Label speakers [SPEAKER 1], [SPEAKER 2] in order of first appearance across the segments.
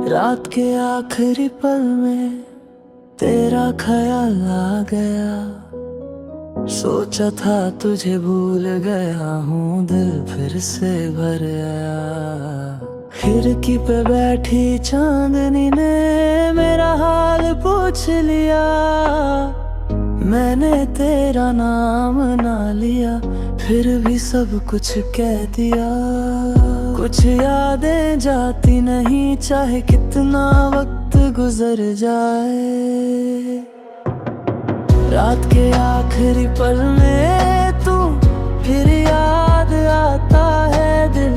[SPEAKER 1] रात के आखिरी पल में तेरा ख्याल आ गया। सोचा था तुझे भूल गया हूँ, दिल फिर से भर आया। खिड़की पे बैठी चांदनी ने मेरा हाल पूछ लिया। मैंने तेरा नाम ना लिया, फिर भी सब कुछ कह दिया। कुछ यादें जाती नहीं, चाहे कितना वक्त गुजर जाए। रात के आखिरी पल में तू फिर याद आता है दिल।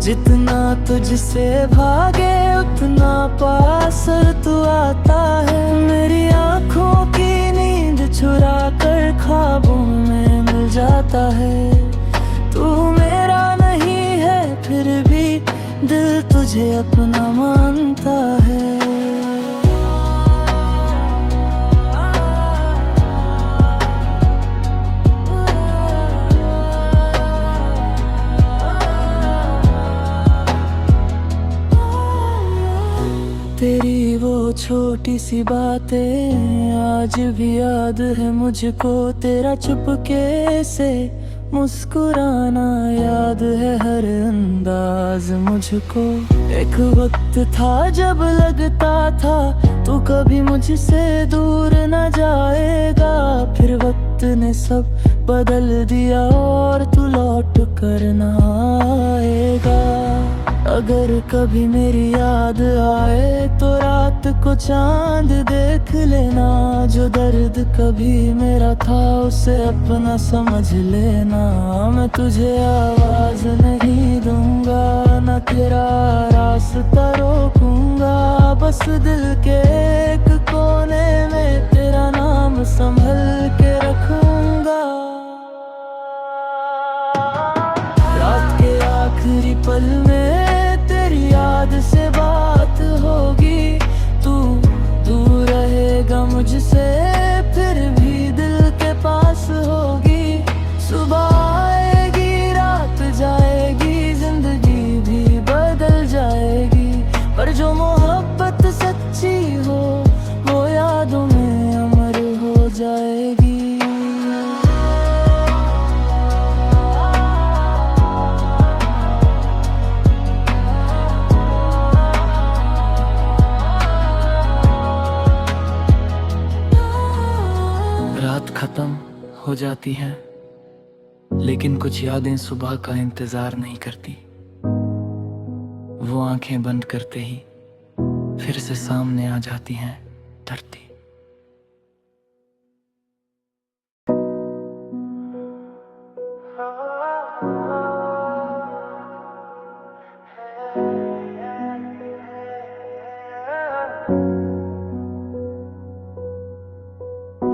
[SPEAKER 1] जितना तुझसे भागे उतना पास तू आता है। मेरी आँखों की नींद चुरा कर ख्वाबों में मिल जाता है। तू मेरा नहीं है फिर भी दिल तुझे अपना मानता है। तेरी वो छोटी सी बातें आज भी याद है मुझको। तेरा चुपके से मुस्कुराना याद है हर अंदाज मुझको। एक वक्त था जब लगता था तू कभी मुझसे दूर न जाएगा। फिर वक्त ने सब बदल दिया और तू लौट कर न आएगा। अगर कभी मेरी याद आए तो रात को चांद देख लेना। जो दर्द कभी मेरा था उसे अपना समझ लेना। मैं तुझे आवाज नहीं दूंगा, न तेरा रास्ता रोकूंगा। बस दिल के एक कोने में तेरा नाम संभल के रखूंगा। रात के आखिरी पल में याद से बात होगी। तू दूर रहेगा मुझसे फिर भी दिल के पास होगी। सुबह आएगी रात जाएगी, जिंदगी भी बदल जाएगी। पर जो मोहब्बत सच्ची हो वो यादों में अमर हो जाएगी। रात खत्म हो जाती है लेकिन कुछ यादें सुबह का इंतजार नहीं करती। वो आंखें बंद करते ही फिर से सामने आ जाती हैं डरती।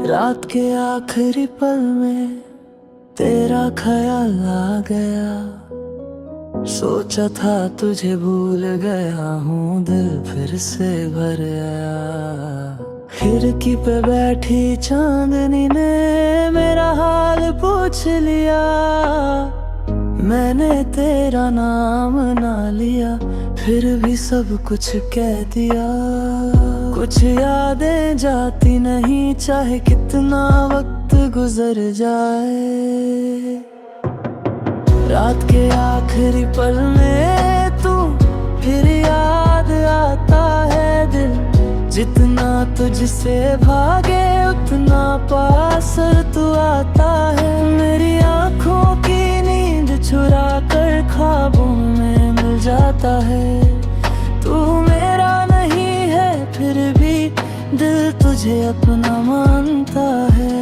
[SPEAKER 1] रात के आखिरी पल में तेरा ख्याल आ गया। सोचा था तुझे भूल गया हूँ, दिल फिर से भर आया। खिड़की पे बैठी चांदनी ने मेरा हाल पूछ लिया। मैंने तेरा नाम ना लिया, फिर भी सब कुछ कह दिया। कुछ यादें जाती नहीं, चाहे कितना वक्त गुजर जाए। रात के आखिरी पल में तू फिर याद आता है दिल। जितना तुझसे भागे उतना पास तू आता है। मेरी आँखों की नींद चुरा कर ख्वाबों में मिल जाता है। तू मेरा नहीं है फिर भी दिल तुझे अपना मानता है।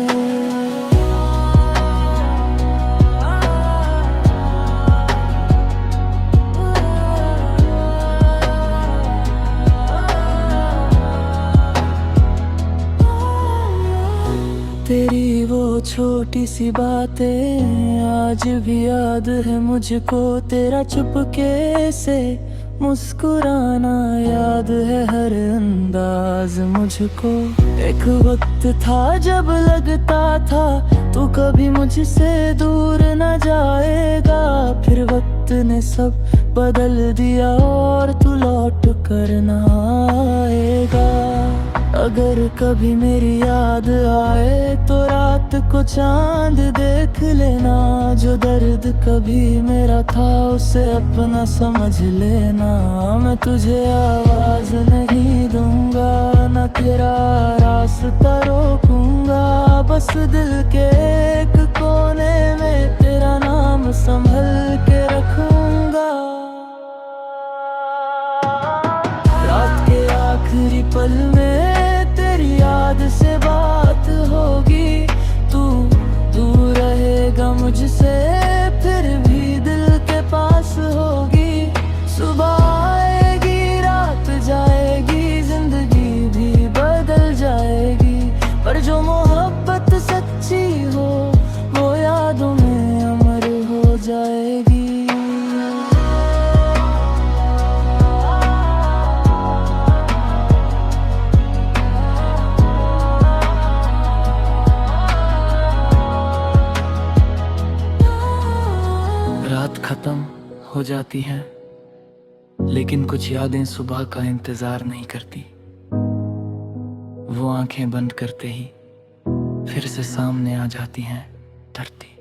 [SPEAKER 1] तेरी वो छोटी सी बातें आज भी याद है मुझको। तेरा चुपके से मुस्कुराना याद है हर अंदाज मुझको। एक वक्त था जब लगता था तू कभी मुझसे दूर न जाएगा। फिर वक्त वक्त ने सब बदल दिया और तू लौट कर ना आएगा। अगर कभी मेरी याद आए तो रात को चांद देख लेना। जो दर्द कभी मेरा था उसे अपना समझ लेना। मैं तुझे आवाज नहीं दूंगा, ना तेरा रास्ता रोकूंगा। बस दिल के एक कोने में तेरा नाम संभल के रखूंगा। रात के आखिरी पल में तेरी याद से बात होगी। तू दूर रहेगा मुझसे फिर भी दिल के पास होगी। सुबह आएगी रात जाएगी, जिंदगी भी बदल जाएगी। पर जो मोहब्बत सच्ची हो वो यादों में अमर हो जाएगी। रात खत्म हो जाती है लेकिन कुछ यादें सुबह का इंतजार नहीं करती। वो आंखें बंद करते ही फिर से सामने आ जाती हैं धरती।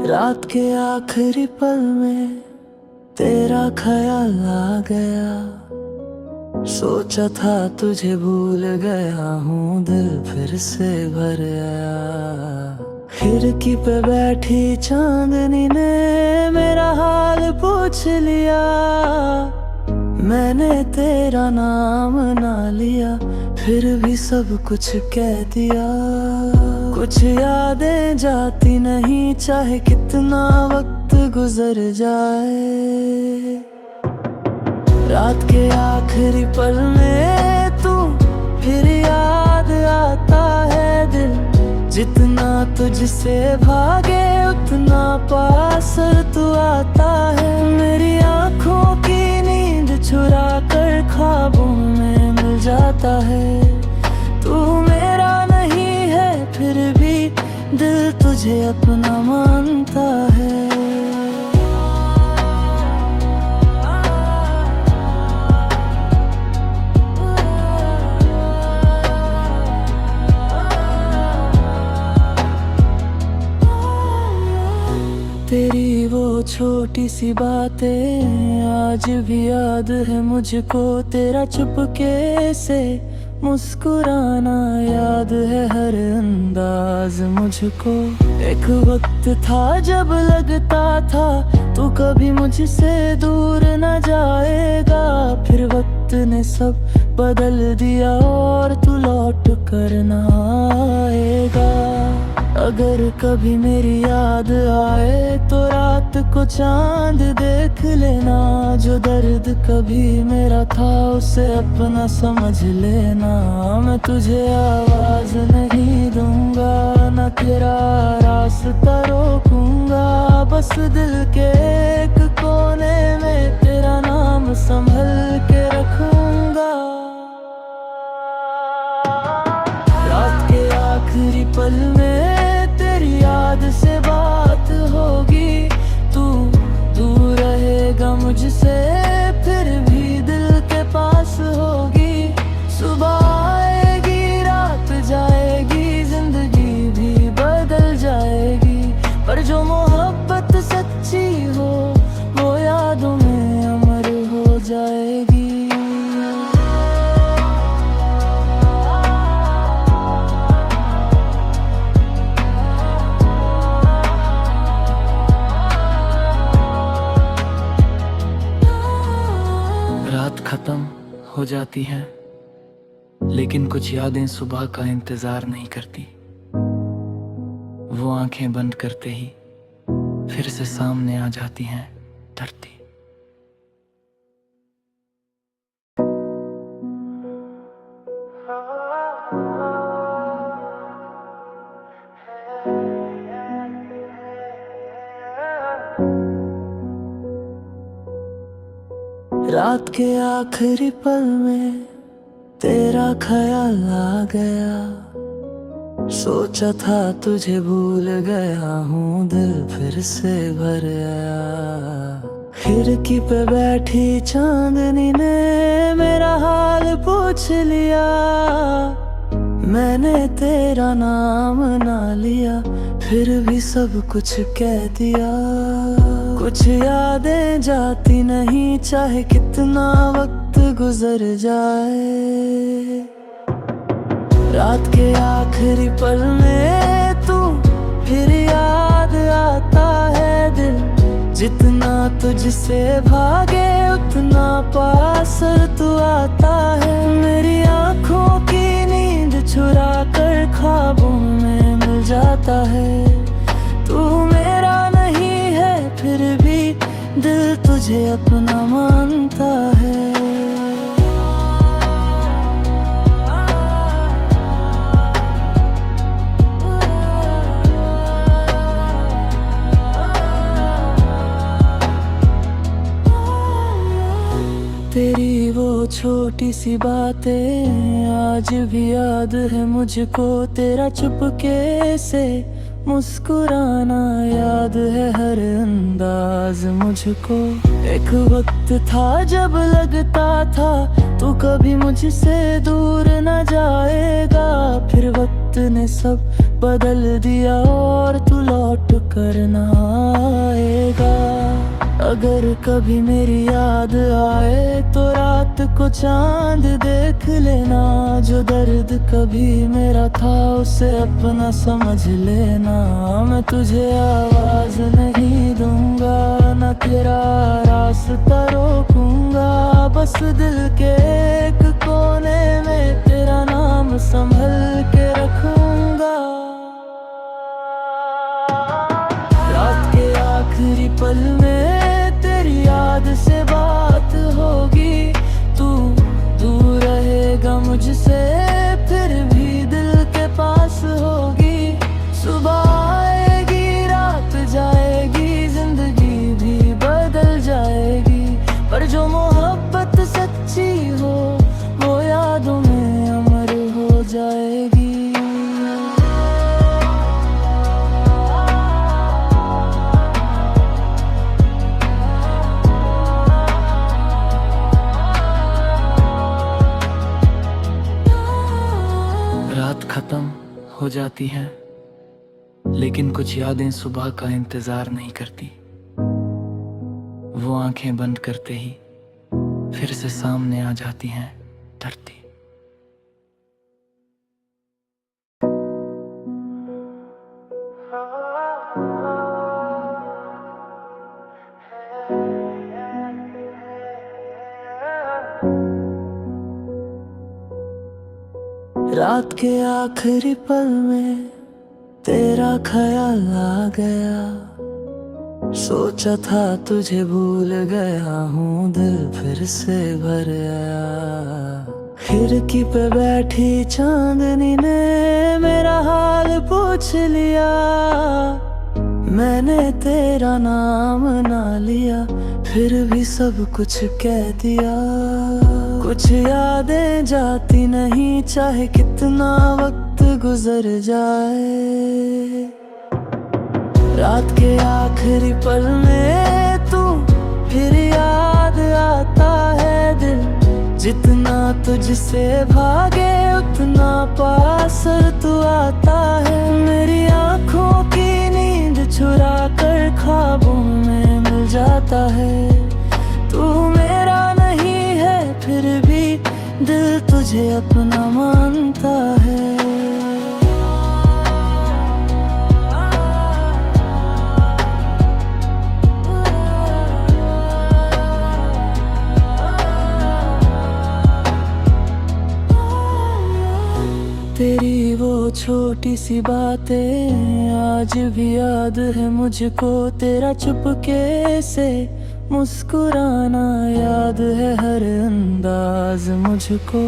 [SPEAKER 1] रात के आखिरी पल में तेरा ख्याल आ गया। सोचा था तुझे भूल गया हूँ, दिल फिर से भर आया। खिड़की पे बैठी चांदनी ने मेरा हाल पूछ लिया। मैंने तेरा नाम ना लिया फिर भी सब कुछ कह दिया। कुछ यादें जाती नहीं चाहे कितना वक्त गुजर जाए। रात के आखिरी पल में तू फिर याद आता है दिल। जितना तुझसे भागे उतना पास तू आता है। मेरी आंखों की नींद चुरा कर ख्वाबों में मिल जाता है। तू मेरा नहीं है फिर भी दिल तुझे अपना मानता है। तेरी वो छोटी सी बातें आज भी याद है मुझको। तेरा चुपके से मुस्कुराना याद है हर अंदाज मुझको। एक वक्त था जब लगता था तू कभी मुझसे दूर न जाएगा। फिर वक्त ने सब बदल दिया और तू लौट कर ना आएगा। अगर कभी मेरी याद आए तो रात को चांद देख लेना। जो दर्द कभी मेरा था उसे अपना समझ लेना। मैं तुझे आवाज नहीं दूंगा, ना तेरा रास्ता रोकूंगा। बस दिल के एक कोने में तेरा नाम संभल के रखूंगा। रात के आखिरी पल में तेरी याद से बात होगी। तू दूर रहेगा मुझसे फिर भी दिल के पास होगी। सुबह आएगी रात जाएगी, जिंदगी भी बदल जाएगी। पर जो मोहब्बत सच्ची हो वो यादों में अमर हो जाएगी। रात खत्म हो जाती है लेकिन कुछ यादें सुबह का इंतजार नहीं करती। वो आंखें बंद करते ही फिर से सामने आ जाती हैं धरती। रात के आखिरी पल में तेरा ख्याल आ गया। सोचा था तुझे भूल गया हूँ, दिल फिर से भर आया। खिड़की पे बैठी चांदनी ने मेरा हाल पूछ लिया। मैंने तेरा नाम ना लिया, फिर भी सब कुछ कह दिया। कुछ यादें जाती नहीं, चाहे कितना वक्त गुजर जाए। रात के आखिरी पल में तू फिर याद आता है दिल। जितना तुझसे भागे उतना पास तू आता है। मेरी आँखों की नींद चुरा कर ख्वाबों में मिल जाता है। तू मेरा नहीं है फिर भी दिल तुझे अपना मानता है। तेरी वो छोटी सी बातें आज भी याद है मुझको। तेरा चुपके से मुस्कुराना याद है हर अंदाज मुझको। एक वक्त था जब लगता था तू कभी मुझसे दूर न जाएगा। फिर वक्त ने सब बदल दिया और तू लौट कर न आएगा। अगर कभी मेरी याद आए तो रात को चांद देख लेना। जो दर्द कभी मेरा था उसे अपना समझ लेना। मैं तुझे आवाज नहीं दूंगा, न तेरा रास्ता रोकूंगा। बस दिल के एक कोने में तेरा नाम संभल के रखूंगा। रात के आखिरी पल में याद से बात होगी। तू दूर रहेगा मुझसे फिर भी दिल के पास होगी। सुबह आएगी रात जाएगी, जिंदगी भी बदल जाएगी। पर जो मोहब्बत सच्ची हो वो यादों में अमर हो जाएगी। रात खत्म हो जाती है लेकिन कुछ यादें सुबह का इंतजार नहीं करती। वो आंखें बंद करते ही फिर से सामने आ जाती हैं डरती। रात के आखिरी पल में तेरा ख्याल आ गया। सोचा था तुझे भूल गया हूँ, दिल फिर से भर आया। खिड़की पे बैठी चांदनी ने मेरा हाल पूछ लिया। मैंने तेरा नाम ना लिया, फिर भी सब कुछ कह दिया। कुछ यादें जाती नहीं, चाहे कितना वक्त गुजर जाए। रात के आखिरी पल में तू फिर याद आता है दिल। जितना तुझसे भागे उतना पास तू आता है। मेरी आँखों की नींद चुरा कर ख्वाबों में मिल जाता है। तू मेरा नहीं है फिर भी दिल तुझे अपना मानता है। तेरी वो छोटी सी बातें आज भी याद है मुझको। तेरा चुपके से मुस्कुराना याद है हर अंदाज मुझको।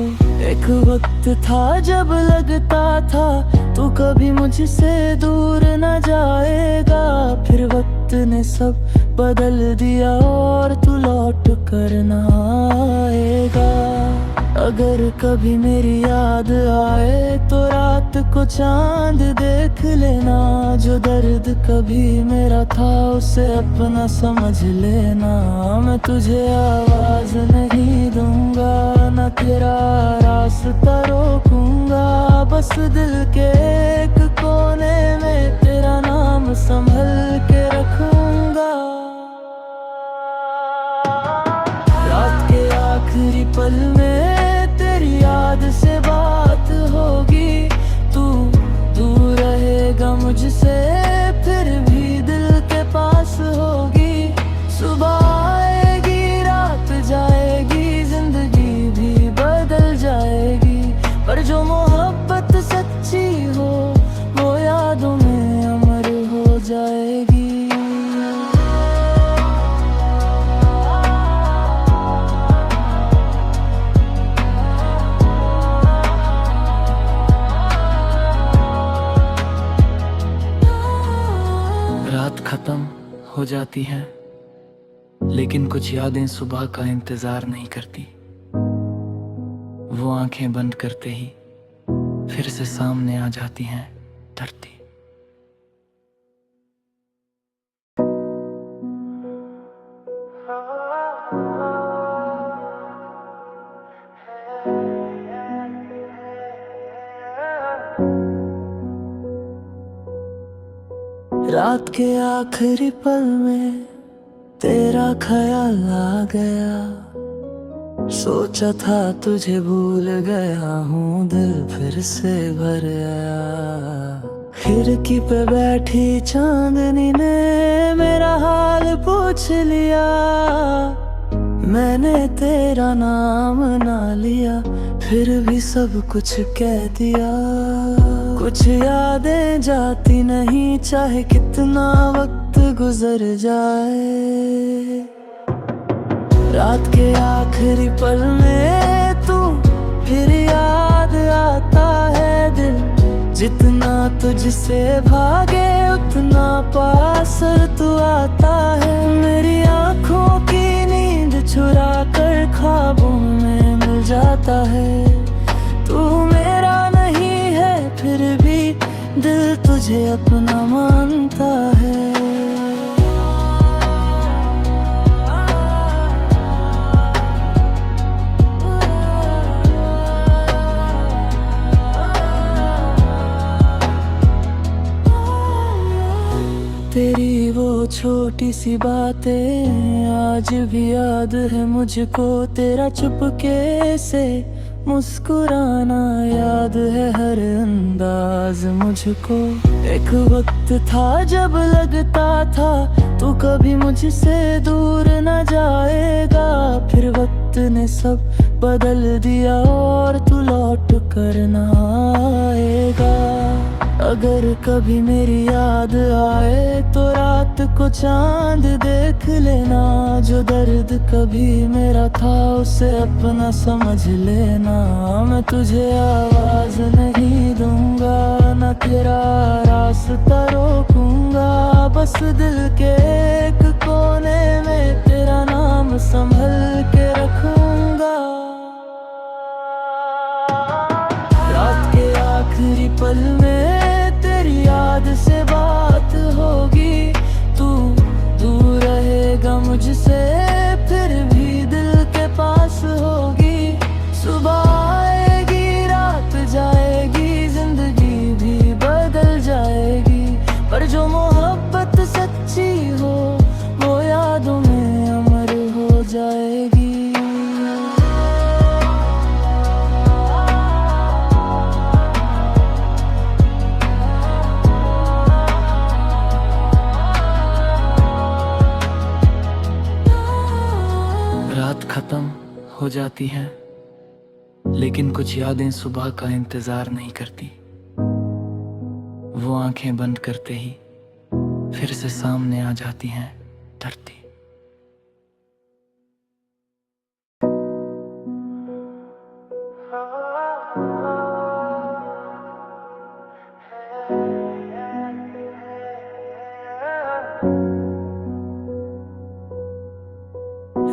[SPEAKER 1] एक वक्त था जब लगता था तू कभी मुझसे दूर न जाएगा। फिर वक्त ने सब बदल दिया और तू लौट करना आएगा। अगर कभी मेरी याद आए तो रात को चांद देख लेना। जो दर्द कभी मेरा था उसे अपना समझ लेना। मैं तुझे आवाज नहीं दूंगा, न तेरा रास्ता रोकूंगा। बस दिल के एक कोने में तेरा नाम संभल के रखूंगा। रात के आखिरी पल में तेरी याद से बात होगी। तू दूर रहेगा मुझसे, फिर भी दिल के पास होगी। सुबह आएगी, रात जाएगी, जिंदगी भी बदल जाएगी। पर जो मोहब्बत सच्ची हो वो यादों में अमर हो जाएगी। रात खत्म हो जाती है, लेकिन कुछ यादें सुबह का इंतजार नहीं करती। वो आंखें बंद करते ही फिर से सामने आ जाती हैं धरती। रात के आखिरी पल में तेरा ख्याल आ गया। सोचा था तुझे भूल गया हूँ, दिल फिर से भर आया। खिड़की पे बैठी चांदनी ने मेरा हाल पूछ लिया। मैंने तेरा नाम ना लिया, फिर भी सब कुछ कह दिया। कुछ यादें जाती नहीं, चाहे कितना वक्त गुजर जाए। रात के आखिरी पल में तू फिर याद आता है दिल। जितना तुझसे भागे उतना पास तू आता है। मेरी आंखों की नींद चुरा कर ख्वाबों में मिल जाता है। तू मेरा नहीं है फिर भी दिल तुझे अपना मानता है। तेरी वो छोटी सी बातें आज भी याद है मुझको। तेरा चुपके से मुस्कुराना याद है हर अंदाज मुझको। एक वक्त था जब लगता था तू कभी मुझसे दूर न जाएगा। फिर वक्त ने सब बदल दिया और तू लौट कर न आएगा। अगर कभी मेरी याद आए तो रात को चांद देख लेना। जो दर्द कभी मेरा था उसे अपना समझ लेना। मैं तुझे आवाज नहीं दूंगा, न तेरा रास्ता रोकूंगा। बस दिल के एक कोने में तेरा नाम संभल के रखूंगा। रात के आखिरी पल में तेरी याद से बात होगी। तू दूर रहेगा मुझसे, फिर भी दिल के पास होगी। सुबह आएगी, रात जाएगी, जिंदगी भी बदल जाएगी। पर जो मोहब्बत सच्ची हो वो यादों में अमर हो जाएगी। रात खत्म हो जाती है, लेकिन कुछ यादें सुबह का इंतजार नहीं करती। वो आंखें बंद करते ही फिर से सामने आ जाती हैं धरती।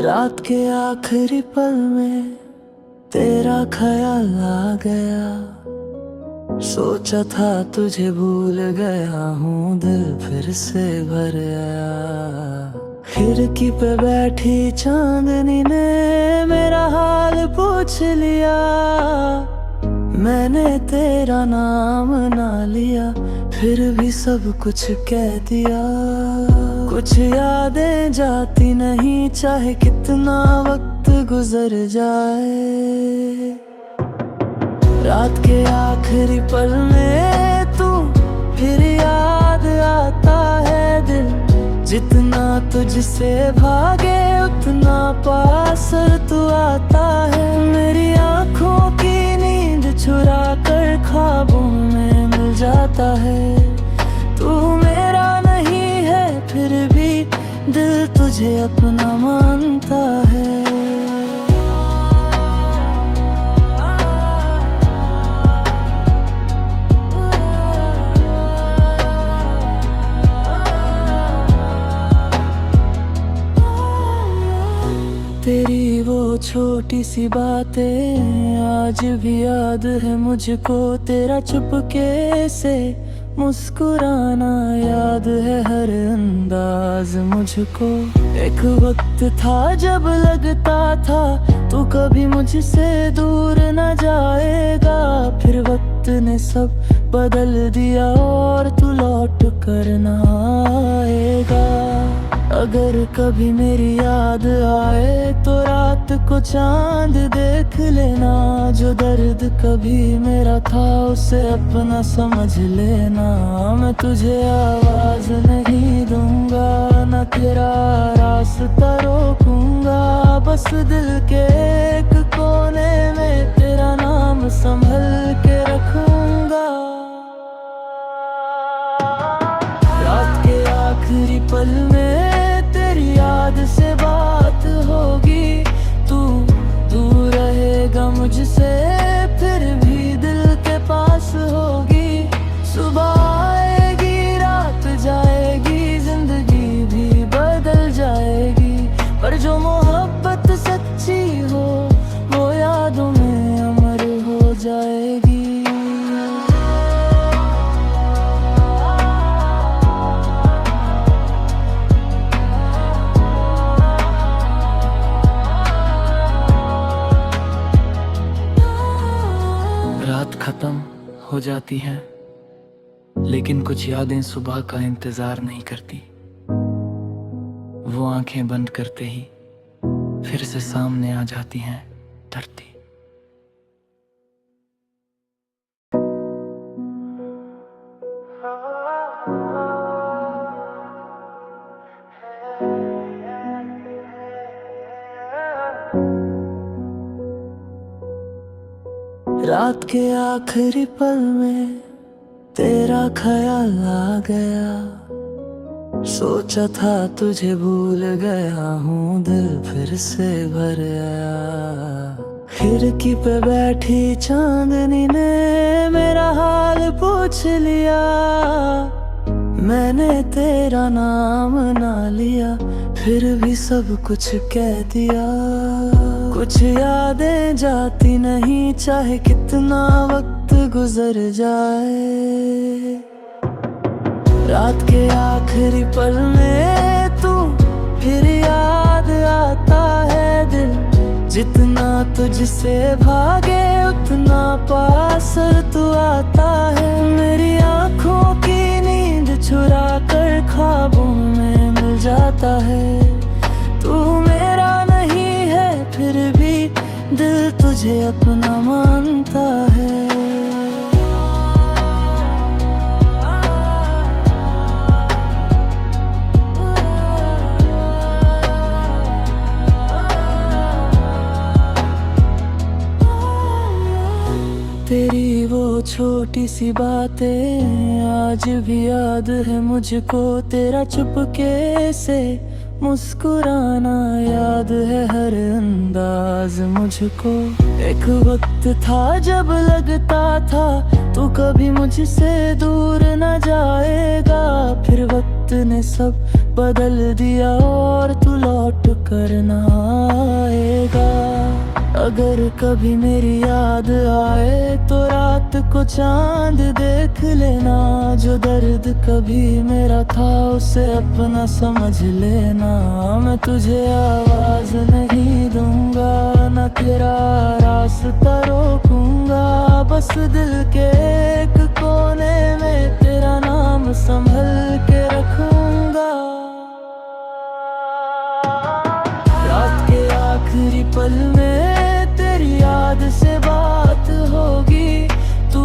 [SPEAKER 1] रात के आखिरी पल में तेरा ख्याल आ गया। सोचा था तुझे भूल गया हूँ, दिल फिर से भर आया। खिड़की पे बैठी चांदनी ने मेरा हाल पूछ लिया। मैंने तेरा नाम ना लिया, फिर भी सब कुछ कह दिया। कुछ यादें जाती नहीं, चाहे कितना वक्त गुजर जाए। रात के आखिरी पल में तू फिर याद आता है दिल। जितना तुझसे भागे उतना पास तू आता है। मेरी आंखों की नींद चुरा कर ख्वाबों में मिल जाता है। तू मेरा नहीं है फिर भी दिल तुझे अपना मानता है। तेरी वो छोटी सी बातें आज भी याद है मुझको। तेरा चुपके से मुस्कुराना याद है हर अंदाज मुझको। एक वक्त था जब लगता था तू कभी मुझसे दूर न जाएगा। फिर वक्त ने सब बदल दिया और तू लौट कर न आएगा। अगर कभी मेरी याद आए तो रात को चांद देख लेना। जो दर्द कभी मेरा था उसे अपना समझ लेना। मैं तुझे आवाज नहीं दूंगा, न तेरा रास्ता रोकूंगा। बस दिल के एक कोने में तेरा नाम संभल के रखूंगा। रात के आखिरी पल में याद से बात होगी। तू दूर रहेगा मुझसे फिर भी दिल के पास होगी। सुबह आएगी रात जाएगी, जिंदगी भी बदल जाएगी। पर जो मोहब्बत सच्ची हो वो यादों में अमर हो जाएगी। रात खत्म हो जाती है लेकिन कुछ यादें सुबह का इंतजार नहीं करती। वो आंखें बंद करते ही फिर से सामने आ जाती हैं धरती। रात के आखिरी पल में तेरा ख्याल आ गया। सोचा था तुझे भूल गया हूँ, दिल फिर से भर आया। खिड़की पे बैठी चांदनी ने मेरा हाल पूछ लिया। मैंने तेरा नाम ना लिया, फिर भी सब कुछ कह दिया। कुछ यादें जाती नहीं, चाहे कितना वक्त गुजर जाए। रात के आखिरी पल में तू फिर याद आता है दिल। जितना तुझसे भागे उतना पास तू आता है। मेरी आंखों की नींद चुरा कर ख्वाबों में मिल जाता है। तू मेरा नहीं है फिर भी दिल तुझे अपना मानता है। तेरी वो छोटी सी बातें आज भी याद है मुझको। तेरा चुपके से मुस्कुराना याद है हर अंदाज मुझको। एक वक्त था जब लगता था तू कभी मुझसे दूर न जाएगा। फिर वक्त ने सब बदल दिया और तू लौट कर ना आएगा। अगर कभी मेरी याद आए तो रात को चांद देख लेना। जो दर्द कभी मेरा था उसे अपना समझ लेना। मैं तुझे आवाज नहीं दूंगा, ना तेरा रास्ता रोकूंगा। बस दिल के एक कोने में तेरा नाम संभल के रखूंगा। रात के आखिरी पल में तेरी याद से बात होगी। तू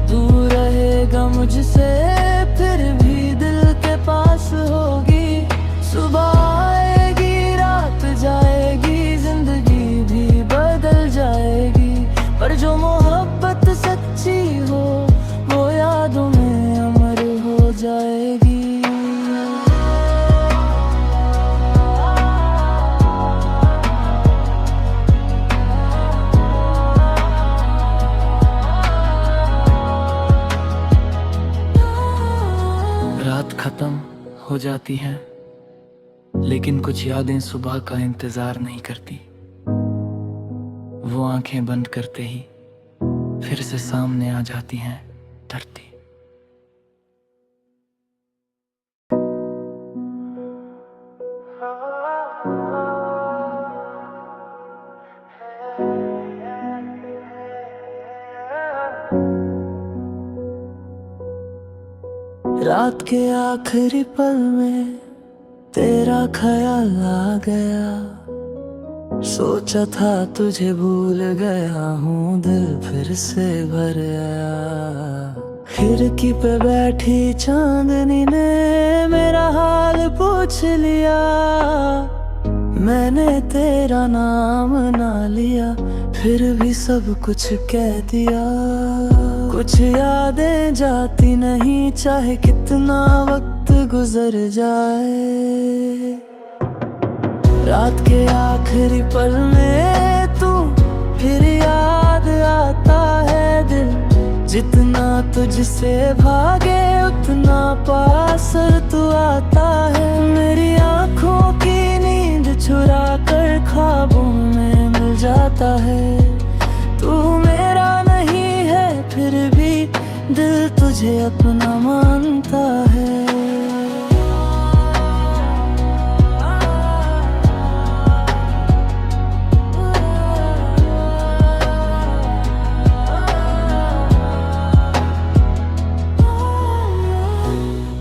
[SPEAKER 1] दूर रहेगा मुझसे, फिर भी दिल के पास होगी। सुबह आएगी, रात जाएगी, जिंदगी भी बदल जाएगी। पर जो मोहब्बत सच्ची हो वो यादों में अमर हो जाएगी। रात खत्म हो जाती है, लेकिन कुछ यादें सुबह का इंतजार नहीं करती। वो आंखें बंद करते ही फिर से सामने आ जाती हैं धरती। रात के आखिरी पल में तेरा ख्याल आ गया। सोचा था तुझे भूल गया हूँ, दिल फिर से भर आया। खिड़की पे बैठी चांदनी ने मेरा हाल पूछ लिया। मैंने तेरा नाम ना लिया, फिर भी सब कुछ कह दिया। कुछ यादें जाती नहीं, चाहे कितना वक्त गुजर जाए। रात के आखिरी पल में तू फिर याद आता है दिल। जितना तुझसे भागे उतना पास तू आता है। मेरी आँखों की नींद चुरा कर ख्वाबों में मिल जाता है। तू मेरा नहीं है फिर भी दिल तुझे अपना मानता है।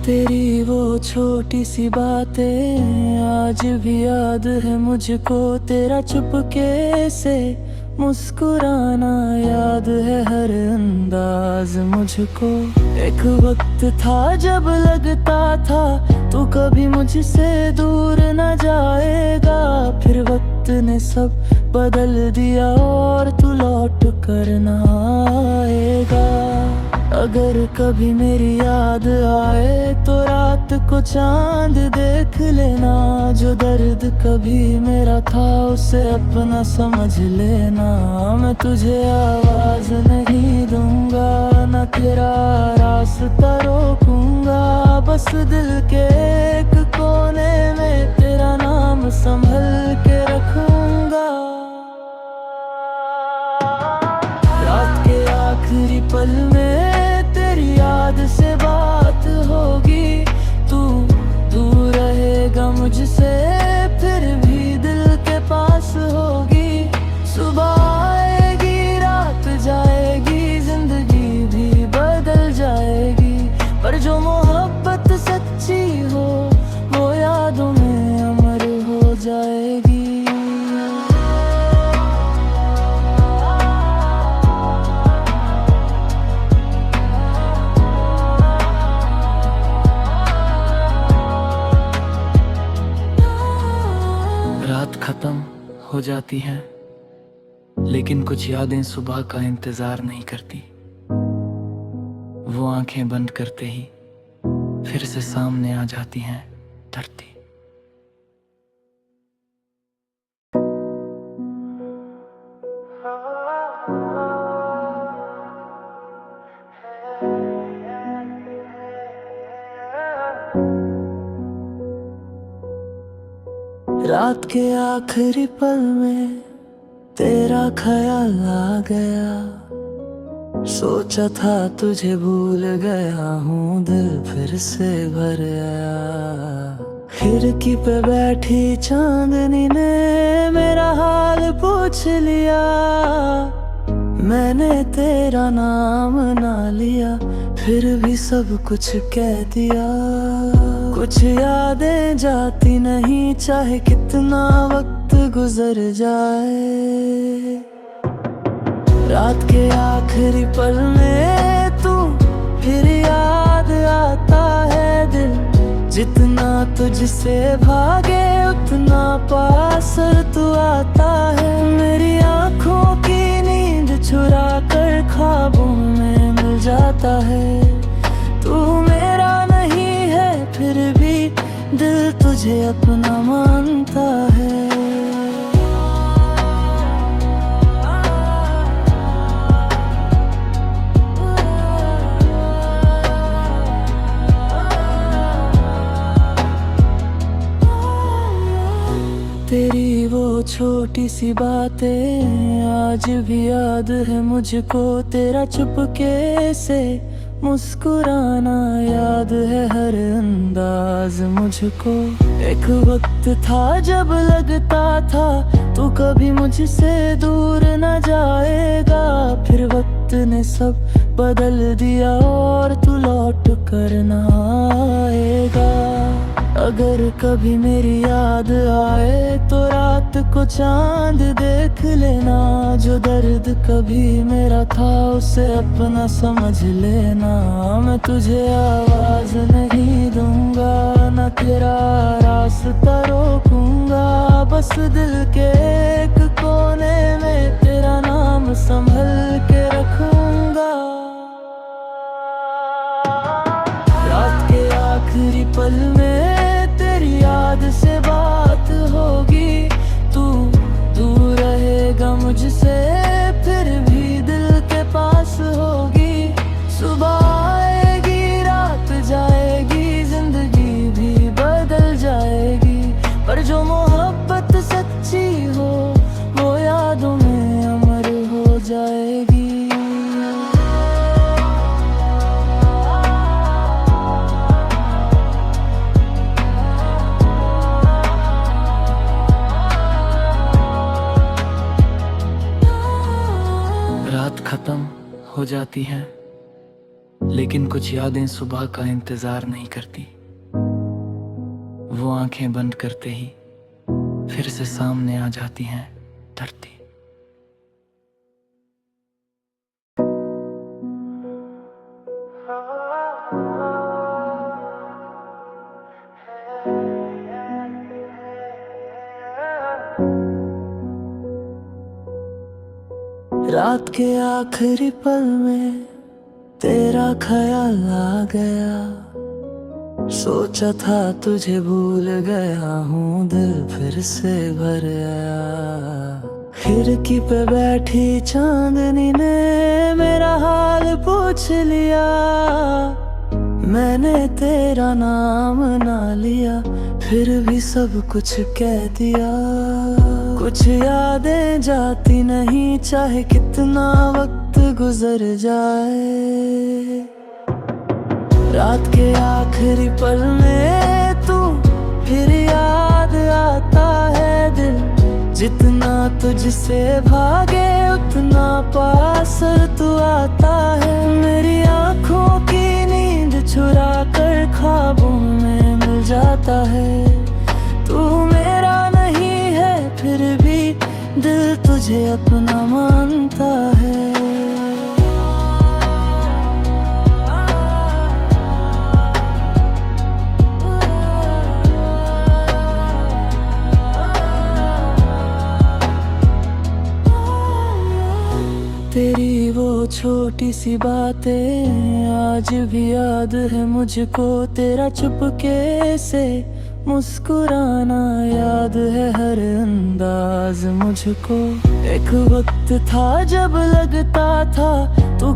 [SPEAKER 1] तेरी वो छोटी सी बातें आज भी याद है मुझको। तेरा चुपके से मुस्कुराना याद है हर अंदाज मुझको। एक वक्त था जब लगता था तू कभी मुझसे दूर न जाएगा। फिर वक्त ने सब बदल दिया और तू लौट कर ना आएगा। अगर कभी मेरी याद आए तो रात को चांद देख लेना। जो दर्द कभी मेरा था उसे अपना समझ लेना। मैं तुझे आवाज नहीं दूंगा, ना तेरा रास्ता रोकूंगा। बस दिल के एक कोने में तेरा नाम संभल के रखूंगा। रात के आखिरी पल में तेरी याद से बात होगी। तू दूर रहेगा मुझसे, फिर भी दिल के पास होगी। सुबह आएगी, रात जाएगी, जिंदगी भी बदल जाएगी। पर जो मोहब्बत सच्ची हो वो यादों में अमर हो जाएगी। रात खत्म हो जाती है, लेकिन कुछ यादें सुबह का इंतजार नहीं करती। वो आंखें बंद करते ही फिर से सामने आ जाती हैं धरती। रात के आखिरी पल में तेरा ख्याल आ गया। सोचा था तुझे भूल गया हूँ, दिल फिर से भर आया। खिड़की पे बैठी चांदनी ने मेरा हाल पूछ लिया। मैंने तेरा नाम ना लिया, फिर भी सब कुछ कह दिया। कुछ यादें जाती नहीं, चाहे कितना वक्त गुजर जाए। रात के आखिरी पल में तू फिर याद आता है दिल। जितना तुझसे भागे उतना पास तू आता है। मेरी आंखों की नींद चुरा कर ख्वाबों में मिल जाता है। तू मेरा नहीं है फिर भी दिल तुझे अपना मानता है। तेरी वो छोटी सी बातें आज भी याद है मुझको। तेरा चुपके से मुस्कुराना याद है हर अंदाज मुझको। एक वक्त था जब लगता था तू कभी मुझसे दूर न जाएगा। फिर वक्त ने सब बदल दिया और तू लौट कर न आएगा। अगर कभी मेरी याद आए तो रात को चांद देख लेना। जो दर्द कभी मेरा था उसे अपना समझ लेना। मैं तुझे आवाज नहीं दूंगा, न तेरा रास्ता रोकूंगा। बस दिल के एक कोने में तेरा नाम संभल के रखूंगा। रात के आखिरी पल में याद से बात होगी। तू दूर रहेगा मुझसे फिर भी दिल के पास होगी। सुबह आएगी रात जाएगी, जिंदगी भी बदल जाएगी। पर जो मोहब्बत सच्ची हो वो यादों में अमर हो जाएगी। रात खत्म हो जाती है लेकिन कुछ यादें सुबह का इंतजार नहीं करती। वो आंखें बंद करते ही फिर से सामने आ जाती हैं धरती। रात के आखिरी पल में तेरा ख्याल आ गया। सोचा था तुझे भूल गया हूँ, दिल फिर से भर आया। खिड़की पे बैठी चांदनी ने मेरा हाल पूछ लिया। मैंने तेरा नाम ना लिया, फिर भी सब कुछ कह दिया। कुछ यादें जाती नहीं, चाहे कितना वक्त गुजर जाए। रात के आखिरी पल में तू फिर याद आता है दिल। जितना तुझसे भागे उतना पास तू आता है। मेरी आंखों की नींद चुरा कर ख्वाबों में मिल जाता है। तू मेरा नहीं है फिर भी दिल तुझे अपना मानता है। तेरी वो छोटी सी बातें आज भी याद है मुझको। तेरा चुपके से मुस्कुराना याद है हर अंदाज मुझको। एक वक्त था जब लगता था तू